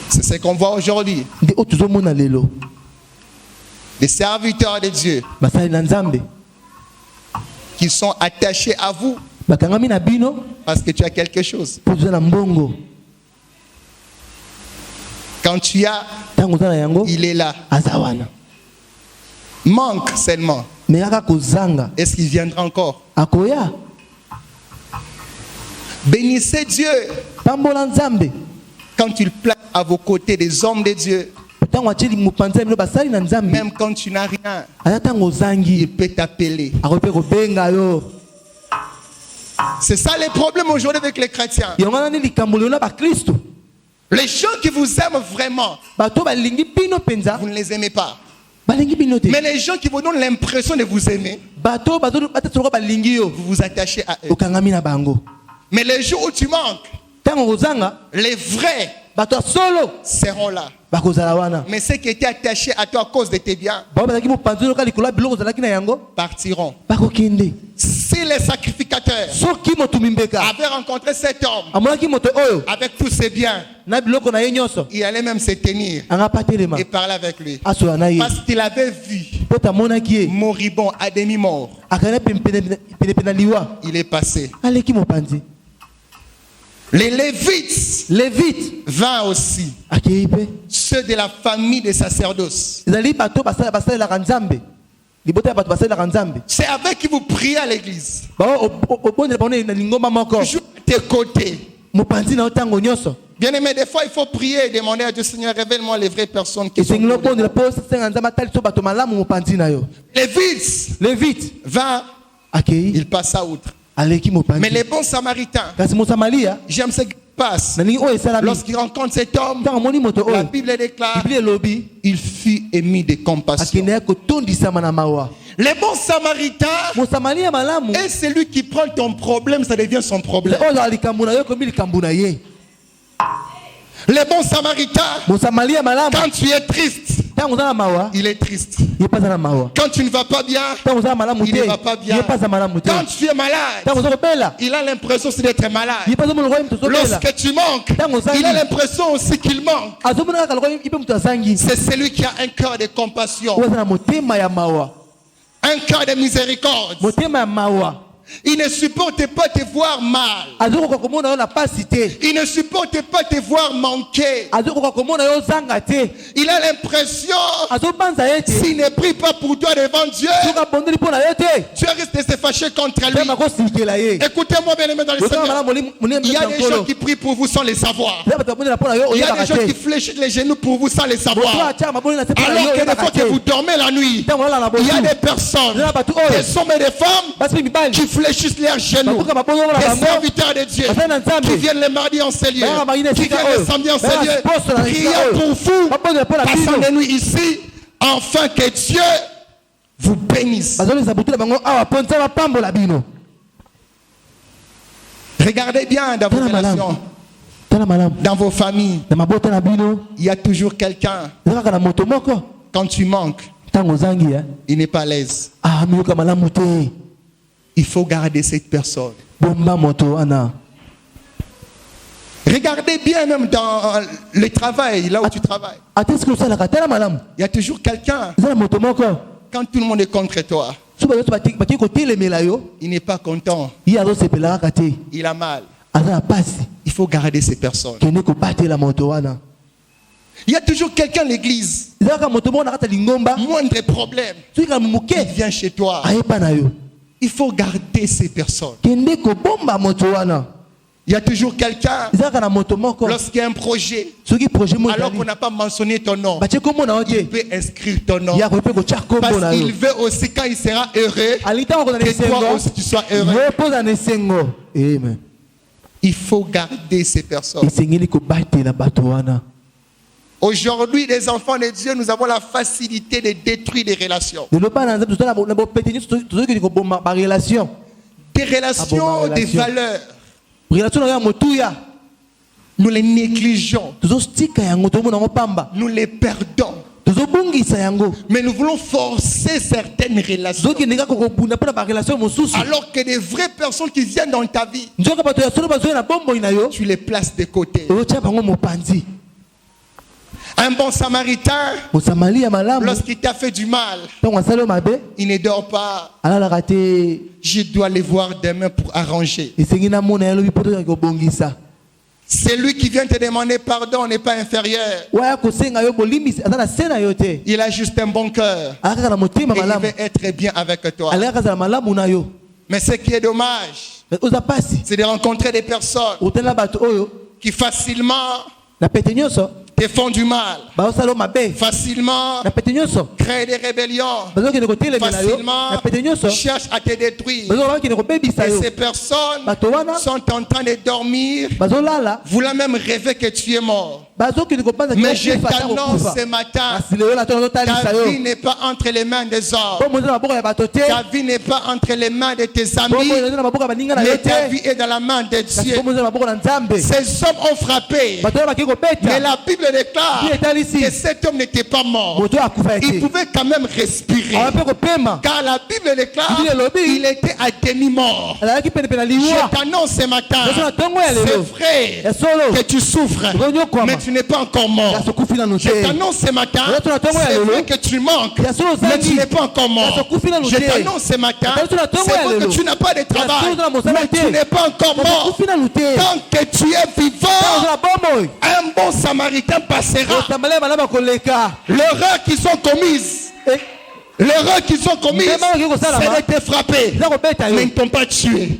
C'est ce qu'on voit aujourd'hui. nde oyo tozomona lelo Les serviteurs de Dieu basali na nzambe qui sont attachés à vous bakangami na bino parce que tu as quelque chose. mpo toza na mbongo. Quand tu as, ntango oza na yango il est là. aza wana Manque seulement. me kaka kozanga Est-ce qu'il viendra encore? akoya. Bénissez Dieu pambola nzambe quand il place à vos côtés des hommes de Dieu. ntango atieli mopanzi ya bino basali na nzambe. Même quand tu n'as rien, ata ntango ozangi il peut t'appeler. akoki mpe kobenga yo. C'est ça le problème aujourd'hui avec les chrétiens. yango wana nde likambo lelo na bakristo. Les gens qui vous aiment vraiment, bato balingi bino mpenza vous ne les aimez pas. balingi bino te. Mais les gens qui vous donnent l'impression de vous aimer, bato batatoloka balingi yo vous vous attachez à eux. okangami na bango. Mais les jours où tu manques, ntango kozanga les vrais bato ya solo seront là. bakozala wana. Mais ceux qui étaient attachés à toi à cause de tes biens bao bazalaki mopanzi oyo loka likolo ya biloko ozalaki na yango partiront. bakokende. Si les sacrificateurs soki moto mimbeka avaient rencontré cet homme amonaki moto oyo avec tous ses biens, na biloko na ye nyonso il allait même se tenir anga patelema et parler avec lui. asola na ye Parce qu'il avait vu mpo tamonaki ye moribond à demi-mort. akana penepene na liwa Il est passé. aleki mopanzi. Les Lévites levite vinrent aussi, akei mpe ceux de la famille des sacerdoces. ezali bato basalelaka nzambe libota ya bato basalelaka nzambe. C'est avec qui vous priez à l'église. bao obondela bango na lingomba moko Toujours à tes côtés. mopanzi na yo ntango nyonso. Bien aimé, des fois il faut prier et demander à Dieu, Seigneur, révèle-moi les vraies personnes qui sont esengeli autour de obondela moi. mpo senga nzambe atali so bato malamu mopanzi na yo. Lévites levite vinrent, akei il passa outre. aleki Mais mopanzi. les bons samaritains, kasi mosamalia j'aime ce qui passe. nalingi oyo esalami Lorsqu'il rencontre cet homme, ntango amoni moto la oyo Bible déclare, biblia elobi il fut émis de compassion. akendeki kotondisama na mawa. Les bons samaritains, mosamalia malamu et celui qui prend ton problème, ça devient son problème. oyo azala likambo na yo ekomi likambo na ye. Les bons samaritains, mosamalia malamu quand tu es triste, ntango oza na mawa il est triste. ye mpe aza na mawa. Quand tu ne vas pas bien, ntango oza na malamu il te ne va pas bien. ye mpe aza malamu te. Quand tu es malade, ntango oza kobela il a l'impression aussi d'être malade. ye mpe azomona lokola moto azobela. Lorsque tu manques, Ntango ozangi. il a l'impression aussi qu'il manque. azomona kaka lokola ye mpe moto azangi. C'est celui qui a un cœur de compassion, oyo aza na motema ya mawa. un cœur de miséricorde. motema ya mawa. Il ne supporte pas te voir mal. azokoka komona yo na pasi te. Il ne supporte pas te voir manquer. azokoka komona yo ozanga te. Il a l'impression, azobanza ye te. s'il ne prie pas pour toi devant Dieu, soki abondeli mpo na ye te Dieu risque de se fâcher contre lui. pema kosikela ye. Écoutez-moi bien aimé dans le Ozanga Seigneur. malamu Il y a des gens qui prient pour vous sans les savoir. eza bato babondela mpo na yo Il y a des oyebaka gens qui te. fléchissent les genoux pour vous sans les moto savoir. atyaka mabondeli na se mpo na yo Alors que des oyebaka fois que vous te. dormez la nuit, ntango olala na il y a bosu des personnes, eza na bato des oyo hommes et des femmes basi mpe mibali qui fléchissent leurs genoux. babuka mabongo na Des bango serviteurs de Dieu basali na qui nzambe viennent le mardi en ces lieux, Baya marine qui esika viennent le oyo. samedi en ces Baya lieux, poste na prier esika oyo. pour vous, babondela mpo na passant bino des nuits ici, afin que Dieu vous bénisse. bazolesa butu na bango awa mpo nzambe apambola bino. Regardez bien dans vos Tala malamu. relations, tala malamu dans vos familles, na mabota na bino il y a toujours quelqu'un, eza kaka na moto moko quand tu manques, ntango ozangi il n'est pas à l'aise. miyoka malamu te. Il faut garder cette personne. bomba moto wana. Regardez bien même dans le travail, là où tu travailles. ate soki osalaka tala malamu Il y a toujours quelqu'un, eza na moto moko quand tout le monde est contre toi, so bayoso baki kotelemela yo il n'est pas content, ye azosepela kaka te il a mal. aza na pasi. Il faut garder ces personnes. kende kobatela moto wana. Il y a toujours quelqu'un à l'église. Ezaka moto moko na kata lingomba. Moindre problème, Soki ka muke il vient chez toi. ayepa na yo. Il faut garder ces personnes. Kende kobomba moto wana. Il y a toujours quelqu'un, Ezaka na moto moko. lorsqu'il y a un projet, Soki projet mo alors qu'on n'a pas mentionné ton nom, bache kombo na il oje. peut inscrire ton nom. Ya ko pe ko cha kombo na Parce yo. qu'il veut aussi, quand il sera heureux, Alita ko na que toi nesengo. aussi tu sois heureux. Yo poza nesengo. Amen. Il faut garder ces personnes. Esengeli kobatela bato wana. Aujourd'hui, les enfants de Dieu, nous avons la facilité de détruire des relations. Lelo pa na nzambe tozala na bo petenyo tozoki ko bomba ba relation. Des relations, des valeurs. Relation na ya motuya. Nous les négligeons. Tozostika yango tomona ngo pamba. Nous les perdons. Tozobungisa yango. Mais nous voulons forcer certaines relations. Zoki ndeka ko bunda pa ba relation mosusu. Alors que des vraies personnes qui viennent dans ta vie, Njoka bato ya solo bazo na bombo ina yo. tu les places de côté. Ocha bango mopanzi. Un bon samaritain, Mosamali ya malamu. lorsqu'il t'a fait du mal, Tongo asalo mabe. il ne dort pas. Alala kate. Je dois les voir demain pour arranger. Esengi na mona yalo bipoto ko bongisa. C'est lui qui vient te demander pardon n'est pas inférieur. Waya ko senga yo bolimis atana sena yote. Il a juste un bon cœur. Aka na motima Et il malamu. veut être bien avec toi. Alaka za malamu na yo. Mais ce qui est dommage, Oza pasi. c'est de rencontrer des personnes Otela bato oyo qui facilement na pete nyonso. te font du mal. Ba osalo mabe. Facilement Na pete nyonso. créent des rébellions. Bazo kende ko tele na yo. Facilement Na pete nyonso. cherchent à te détruire. Bazo ba kende ko bebisa Et yo. ces personnes Bato wana sont en train de dormir, bazo lala. voulant même rêver que tu es mort. Bazo kende ko panza Mais je t'annonce ce matin, ta vie n'est pas entre les mains des hommes. Ta vie n'est pas entre les mains de tes amis, mais ta vie est dans la main de Dieu. Ces hommes ont frappé, mais la Bible déclare que cet homme n'était pas mort. Il pouvait quand même respirer, car la Bible déclare qu'il était à demi-mort. Je t'annonce ce matin, c'est vrai que tu souffres, mais tu n'es pas encore mort. Je t'annonce ce matin, c'est vrai que tu manques, mais tu n'es pas encore mort. Je t'annonce ce matin, c'est vrai que tu n'as pas de travail, mais tu n'es pas encore mort. Tant que tu es vivant, un bon samaritain passera. L'erreur qu'ils ont commise, c'est de te frapper, mais ils ne t'ont pas tué.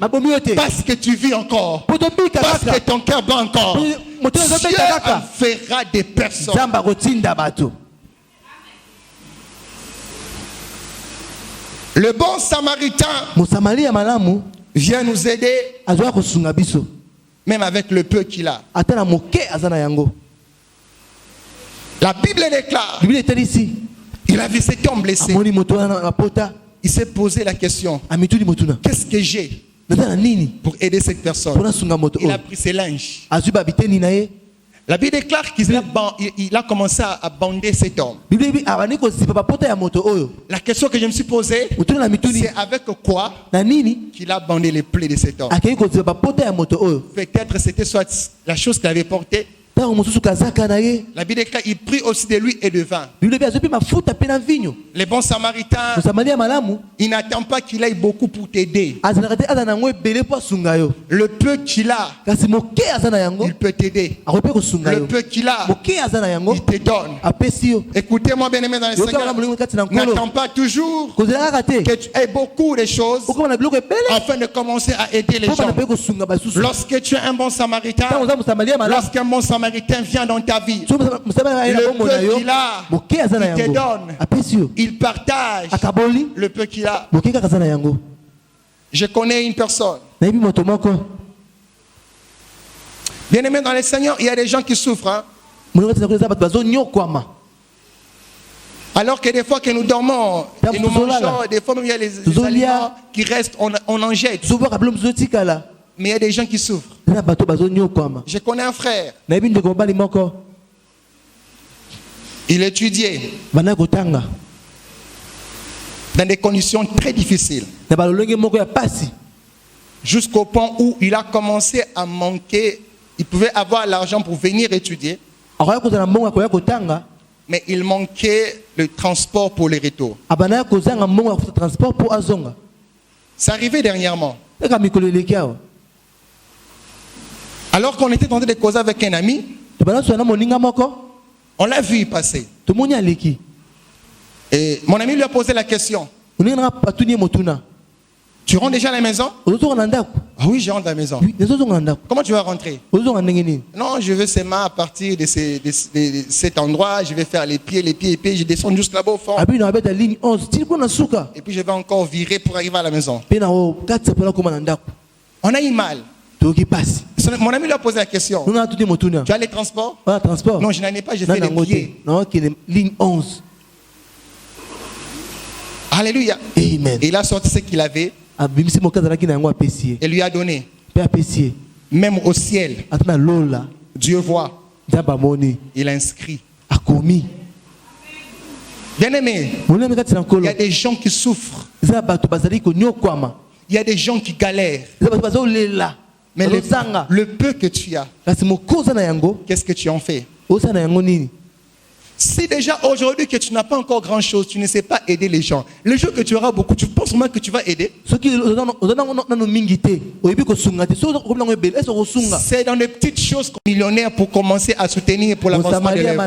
Parce que tu vis encore, parce que ton cœur bat encore. Dieu fera des personnes. Le bon samaritain vient nous aider, même avec le peu qu'il a. La Bible déclare, il a vu cet homme blessé. Il s'est posé la question, qu'est-ce que j'ai pour aider cette personne? Il a pris ses linges. La Bible déclare qu'il a commencé à bander cet homme. La question que je me suis posée, c'est avec quoi qu'il a bandé les plaies de cet homme. Peut-être c'était soit la chose qu'il avait portée. La Bible déclare qu'il prit aussi de l'huile et de vin. Les bons samaritains, il n'attend pas qu'il aille beaucoup pour t'aider. Le peu qu'il a, il peut t'aider. Le peu qu'il a, il te donne. Écoutez-moi bien aimé dans le Seigneur, n'attends pas toujours que tu aies beaucoup de choses afin de commencer à aider les gens. Lorsque tu es un bon samaritain, lorsqu'un bon samaritain vient dans ta vie, le peu qu'il a, il te donne, il partage le peu qu'il a. Je connais une personne. Bien aimé dans le Seigneur, il y a des gens qui souffrent. Alors que des fois que nous dormons et nous mangeons, des fois même il y a les aliments qui restent, on en jette. Mais il y a des gens qui souffrent. Je connais un frère. Il étudiait dans des conditions très difficiles. Jusqu'au point où il a commencé à manquer. Il pouvait avoir l'argent pour venir étudier. Mais il manquait le transport pour les retours. C'est arrivé dernièrement. Alors qu'on était en train de causer avec un ami, on l'a vu y passer. Et mon ami lui a posé la question. Tu rentres déjà à la maison? Ah oui, je rentre à la maison. Comment tu vas rentrer? Non, je veux seulement à partir de cet endroit, je vais faire les pieds, et puis je descends juste là-bas au fond. Et puis je vais encore virer pour arriver à la maison. On a eu mal. Mon ami lui a posé la question. Tu as les transports? Non, je n'en ai pas, j'ai fait les pieds. Alléluia. Amen. Et il a sorti ce qu'il avait et lui a donné. Même au ciel, Dieu voit. Il a inscrit. Bien aimé, il y a des gens qui souffrent. Il y a des gens qui galèrent. Mais le peu que tu as, qu'est-ce que tu en fais? Si déjà aujourd'hui que tu n'as pas encore grand chose, tu ne sais pas aider les gens. Le jour que tu auras beaucoup, tu penses vraiment que tu vas aider? C'est dans les petites choses qu'on est millionnaire pour commencer à soutenir pour l'avancement de l'œuvre.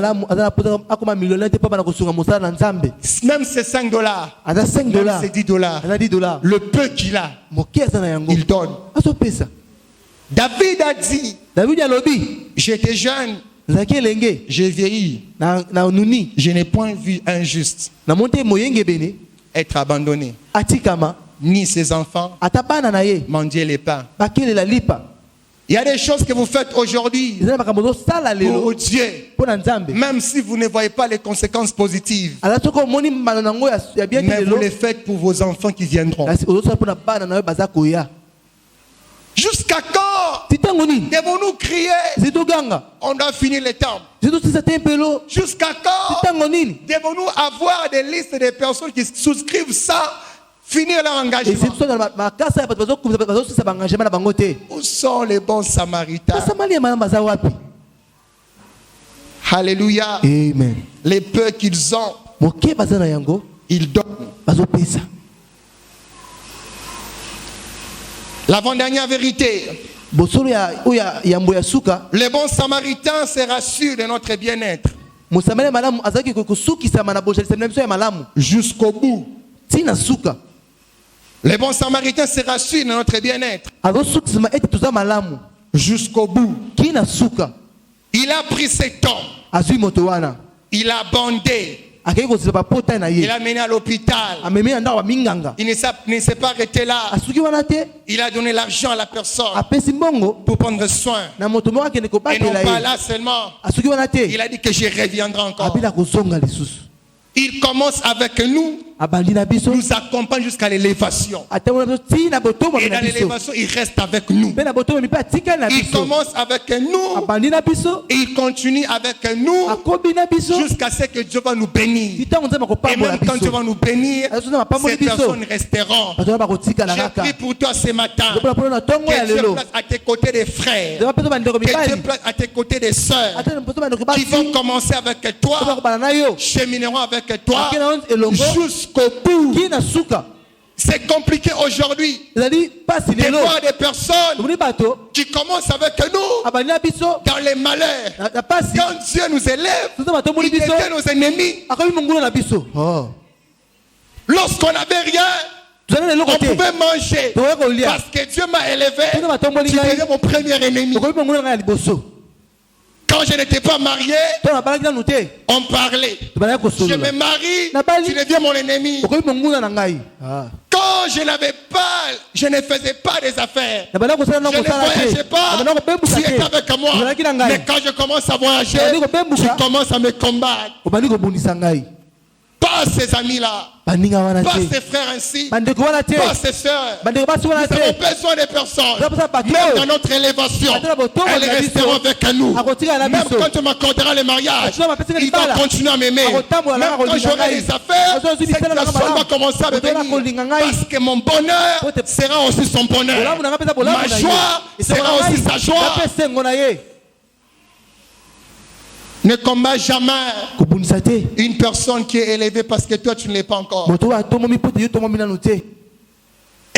Même c'est $5, même c'est $10, le peu qu'il a, il donne. David a dit, j'étais jeune, j'ai vieilli, je n'ai point vu un juste être abandonné, ni ses enfants mendier les pains. Il y a des choses que vous faites aujourd'hui pour Dieu, même si vous ne voyez pas les conséquences positives, mais vous les faites pour vos enfants qui viendront. Jusqu'à quand devons-nous crier? On doit finir les temps. Jusqu'à quand devons-nous avoir des listes de personnes qui souscrivent sans finir leur engagement? Où sont les bons samaritains? Alléluia. Amen. Les peu qu'ils ont, ils donnent. L'avant-dernière vérité. Le bon samaritain se rassure de notre bien-être jusqu'au bout. Le bon samaritain se rassure de notre bien-être jusqu'au bout. Il a pris ses temps. Il a bandé. Il a mené à l'hôpital. Il ne s'est pas arrêté là. Il a donné l'argent à la personne pour prendre soin. Et non pas là seulement. Il a dit que je reviendrai encore. Il commence avec nous, nous accompagne jusqu'à l'élévation. Et dans l'élévation, il reste avec nous. Il commence avec nous et il continue avec nous jusqu'à ce que Dieu va nous bénir. Et même quand Dieu va nous bénir, ces personnes resteront. Je prie pour toi ce matin. Que Dieu place à tes côtés des frères. Que Dieu place à tes côtés des sœurs qui vont commencer avec toi, chemineront avec toi jusqu'au bout. C'est compliqué aujourd'hui de voir des personnes qui commencent avec nous dans les malheurs. Quand Dieu nous élève, il devient nos ennemis. Lorsqu'on n'avait rien, on pouvait manger parce que Dieu m'a élevé. Tu deviens mon premier ennemi. Quand je n'étais pas marié, on parlait. Je me marie, tu deviens mon ennemi. Quand je n'avais pas, je ne faisais pas des affaires. Je ne voyageais pas, tu étais avec moi. Mais quand je commence à voyager, tu commences à me combattre. Pas ces amis-là, pas ces frères ainsi, pas ces sœurs. Nous avons besoin des personnes, même dans notre élévation, elles resteront avec nous. Même quand tu m'accorderas le mariage, il va continuer à m'aimer. Même quand j'aurai les affaires, cette personne va commencer à me bénir. Parce que mon bonheur sera aussi son bonheur. Ma joie sera aussi sa joie. Ne combat jamais une personne qui est élevée parce que toi tu ne l'es pas encore.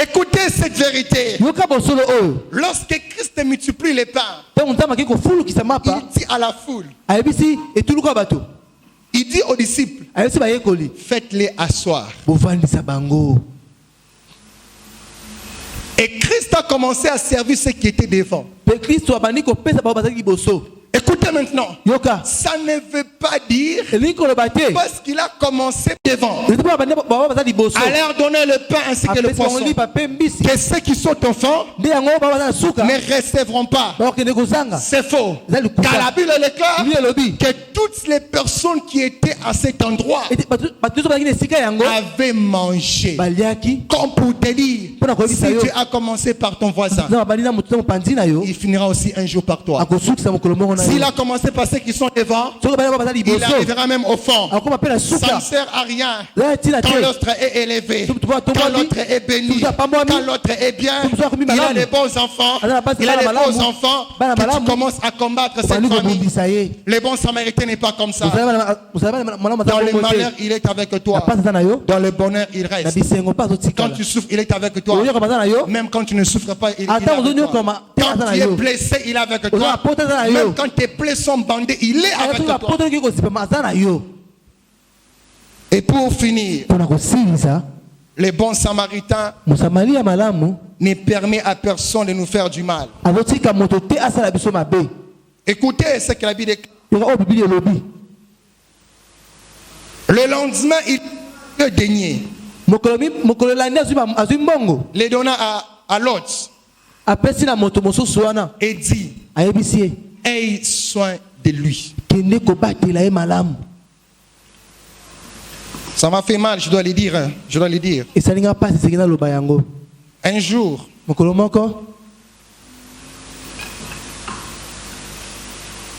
Écoutez Écoutez cette vérité. yoka bosolo oyo Lorsque Christ multiplie les pains, ntango nzambe akei kofulukisa il mapa dit à la foule, ayebisi etuluka bato il dit aux disciples, ayebisi bayekoli faites-les asseoir. bovandisa bango. Et Christ a commencé à servir ceux qui étaient devant. Mpe kristo abandi kopesa bango bazalaki liboso. Écoutez maintenant, Yoka ça ne veut pas dire elingi koloba te parce qu'il a commencé devant eti mpo abandi bango baza liboso à leur donner le pain ainsi que le apesi bango poisson, lipa mpe mbisi que ceux qui sont enfants nde yango bango baza na suka ne recevront pas. bakokende kozanga. C'est faux. Eza Car la likuta Bible déclare Bible elobi que toutes les personnes qui étaient à cet endroit ete bato nyonso bazalaki na esika yango avaient mangé. baliaki. Comme pour te dire, Mpona koyebisa si yo tu as commencé par ton voisin, nzambe abandi na motu na mopanzi na yo il finira aussi un jour par toi. akosukisa mokolo moko na S'il yo a commencé par ceux qui sont devant, soki abandi bango baza il liboso arrivera même au fond. akoma mpe na Ça ne suka sert à rien. eza ya ntina Quand te. l'autre est élevé, Tu vois, ton quand ami, l'autre est béni, tu vois, pas moi, ami. quand l'autre est bien, Tu vois, comme il a malamu. des bons enfants, Ah, la base, il a bana des malamu. bons enfants, Bana que tu malamu. commences à combattre cette obandi famille. kobundisa ye. Le bon samaritain n'est pas comme ça. Malamu Dans aza le bongo malheur, te il est avec na toi. pasi aza na yo Dans le bonheur, il na reste. bisengo mpe Quand azotikala tu souffres, il est avec toi. oyoka baza na yo Même quand tu ne souffres pas, il est ata avec toi. ozonyokama te aza Quand na tu es yo blessé, il est avec oza toi. na pota aza na yo Même quand tes plaies sont bandées, il est avec soki toi. bapota okoki kosipama aza na yo. Et pour finir, mpona kosilisa le bon samaritain mosamali ya malamu ne permet à personne de nous faire du mal. azotika moto te asala biso mabe. Écoutez ce que la Bible déclare. yoka oyo bibili elobi Le lendemain, il le denier. mokolo elandi azwi mbongo Les donna à l'autre apesi na moto mosusu wana et dit, ayebisi ye aie soin de lui. kende kobatela ye malamu. Ça m'a fait mal, je dois le dire. Hein. Je dois le dire. esalinga mpasi esengeli naloba yango. Un jour, mokolo moko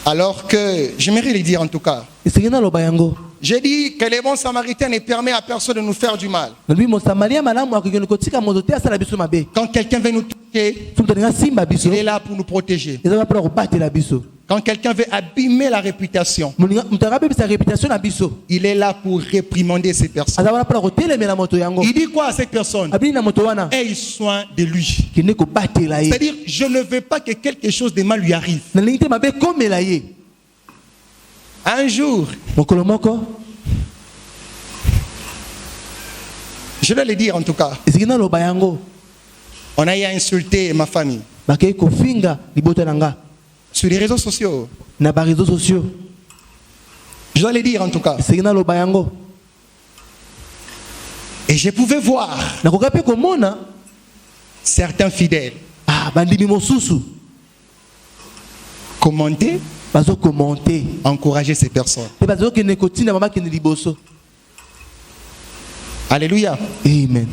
alors que, j'aimerais le dire en tout cas, esengeli naloba yango j'ai dit que les bons samaritains ne permettent à personne de nous faire du mal. nalobi mosamali ya malamu akokende kotika moto te asala biso mabe. Quand quelqu'un veut nous toucher, soki moto alinga simba biso il est là pour nous protéger. ezaka mpona kobatela biso. Quand quelqu'un veut abîmer la réputation, moto akabebisa réputation na biso il est là pour réprimander ces personnes. aza wana mpona kotelemela moto yango. Il dit quoi à cette personne? abini na moto wana Aie soin de lui. kende kobatela ye. C'est-à-dire, je ne veux pas que quelque chose de mal lui arrive. nalingi te mabe ekomela ye. Un jour, mokolo moko je vais le dire en tout cas, esengeli naloba yango on a eu à insulter ma famille bakei kofinga libota na nga sur les réseaux sociaux. na bareseau sociaux. Je dois le dire en tout cas. esengeli naloba yango Et je pouvais voir nakoka mpe komona certains fidèles bandimi mosusu commenter, bazokomente encourager ces personnes. mpe bazokende kotinda mama kende liboso. Alléluia. Amen.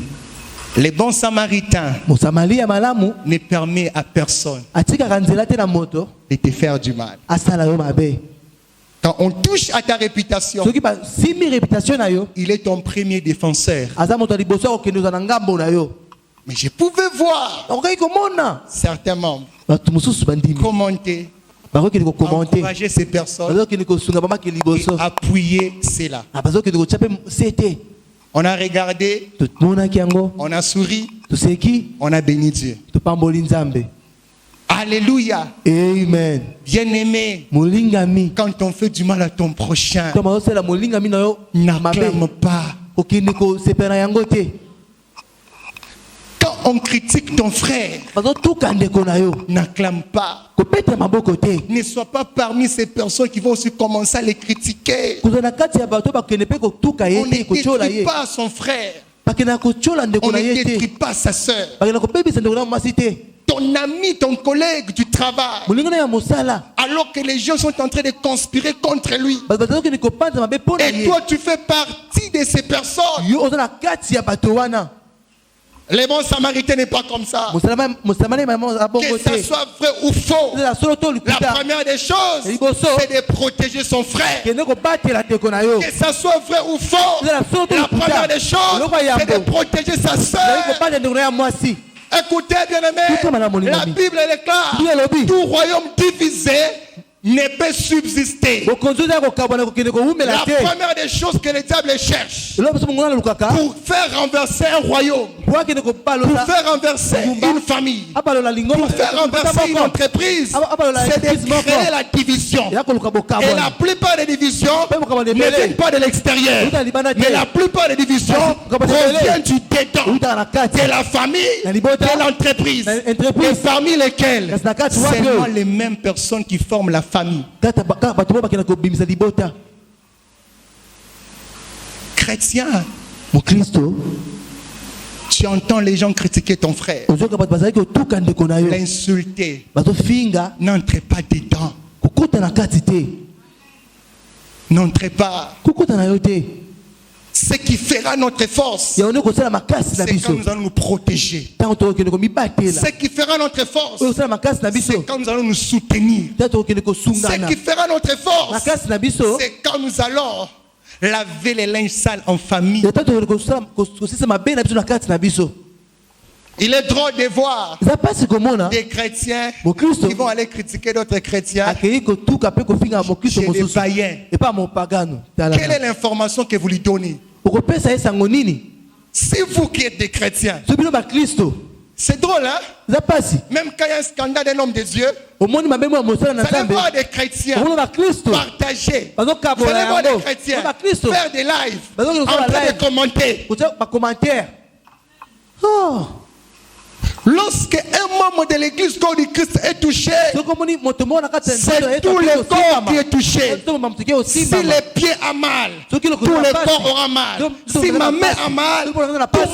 Les bons samaritains mosamali ya malamu ne permettent à personne atikaka nzela te na moto de te faire du mal. asala yo mabe. Quand on touche à ta réputation, soki basimi réputation na yo il est ton premier défenseur. aza moto ya liboso akokende oza na ngambo na yo. Mais je pouvais voir nakokaki komona certains membres bato mosusu bandimi commenter, bakokende kokomante encourager ces personnes bazokende kosunga bamaki et liboso appuyer cela. bazokende kotya mpe se te. On a regardé, tomonaki yango on a souri, toseki on a béni Dieu. topamboli nzambe. Alléluia. Amen. Bien-aimé, molingami quand on fait du mal à ton prochain, to bazosala molingami na yo n'acclame mabe pas. okende kosepela yango te. Quand on critique ton frère, bazotuka ndeko na yo n'acclame pas. kopeta maboko te. Ne sois pas parmi ces personnes qui vont aussi commencer à les critiquer. kozala na kati ya bato bakende mpe kotuka ye On ne te kotyola détruit ye pas son frère. bakendaka kotyola ndeko On na ne ye te détruit pas sa soeur. bakendaka kobebisa ndeko na mwasi te. Ton ami, ton collègue du travail. molingo na ya mosala Alors que les gens sont en train de conspirer contre lui. bato bazokende kopanza mabe mpo na Et ye toi, tu fais partie de ces personnes. yo oza na kati ya bato wana. Les bons samaritains n'est pas comme ça. mosamali mama abongo Que ça te soit vrai ou faux. ezala solo to La likuta première des choses, liboso c'est de protéger son frère. kende kobatela ndeko na yo Que ça soit vrai ou faux. ezala solo to La likuta première des choses, eloko ya c'est de yambo protéger sa ezali soeur. kobatela ndeko na ya mwasi. Écoutez, bien-aimés, Écoutez, madame Molingami. la Bible déclare Bible elobi. tout royaume divisé ne peut subsister. La première des choses que le diable cherche pour faire renverser un royaume, pour faire renverser une famille, pour faire renverser une entreprise, c'est de créer la division. Et la plupart des divisions ne viennent pas de l'extérieur, mais la plupart des divisions proviennent du dedans, de la famille, de l'entreprise, et parmi lesquelles seulement les mêmes personnes qui forment la famille. Chrétien, tu entends les gens critiquer ton frère, l'insulter. N'entrez pas dedans. N'entrez pas. Ce qui fera notre force, c'est quand nous allons nous protéger. Ce qui fera notre force, c'est quand nous allons nous soutenir. Ce qui fera notre force, c'est quand nous allons laver les linges sales en famille. Il est drôle de voir des chrétiens qui vont aller critiquer d'autres chrétiens chez des païens. Quelle est l'information que vous lui donnez? Si vous qui êtes des chrétiens, c'est drôle, hein? Même quand il y a un scandale d'un homme de Dieu, vous allez voir des chrétiens partager. Vous allez voir des chrétiens faire des lives en train de commenter. Lorsque un membre de l'église corps du Christ est touché, c'est tout le corps qui est touché. Si les pieds a mal, tout le corps aura mal. Si ma main a mal, tout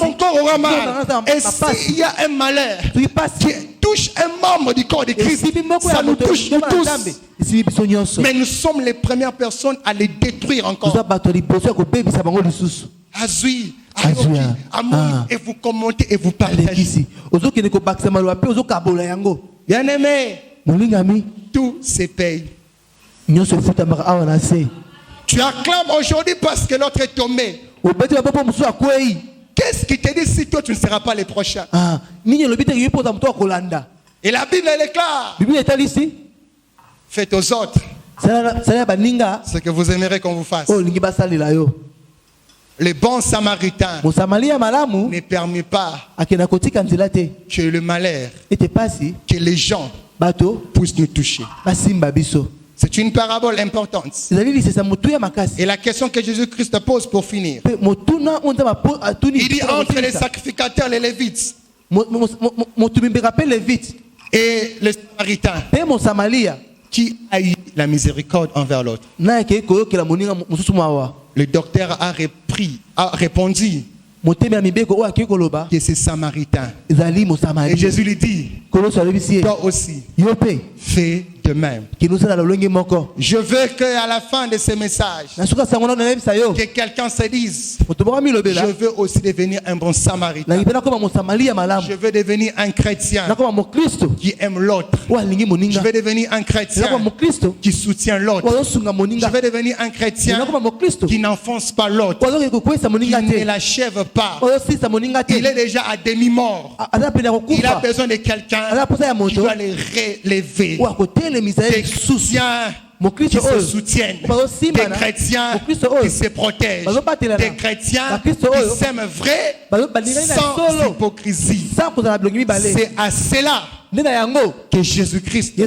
mon corps aura mal. Et s'il y a un malheur qui touche un membre du corps du Christ, ça nous touche nous tous. Mais nous sommes les premières personnes à les détruire encore. Et vous commentez et vous partagez. Bien aimé, tout se paye. Tu acclames aujourd'hui parce que l'autre est tombé. Qu'est-ce qui te dit si toi tu ne seras pas les prochains? Et la Bible elle est claire. Faites aux autres ce que vous aimerez qu'on vous fasse. Le bon samaritain ne permet pas que le malheur, que les gens puissent nous toucher. C'est une parabole importante. Et la question que Jésus-Christ pose pour finir, il dit entre les sacrificateurs, les Lévites et les Samaritains, qui a eu la miséricorde envers l'autre? Le docteur a répondu que c'est Samaritain. Et Jésus lui dit, toi aussi, fais de même. Je veux qu'à la fin de ce message, que quelqu'un se dise, je veux aussi devenir un bon Samaritain. Je veux devenir un chrétien qui aime l'autre. Je veux devenir un chrétien qui soutient l'autre. Je veux devenir un chrétien qui n'enfonce pas l'autre, qui ne l'achève pas. Il est déjà à demi-mort. Il a besoin de quelqu'un qui doit le relever. Des soutiens qui se soutiennent, des chrétiens qui se protègent, des chrétiens qui s'aiment vrai sans hypocrisie. C'est à cela que Jésus-Christ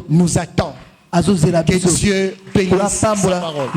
nous attend. Que Dieu bénisse sa parole.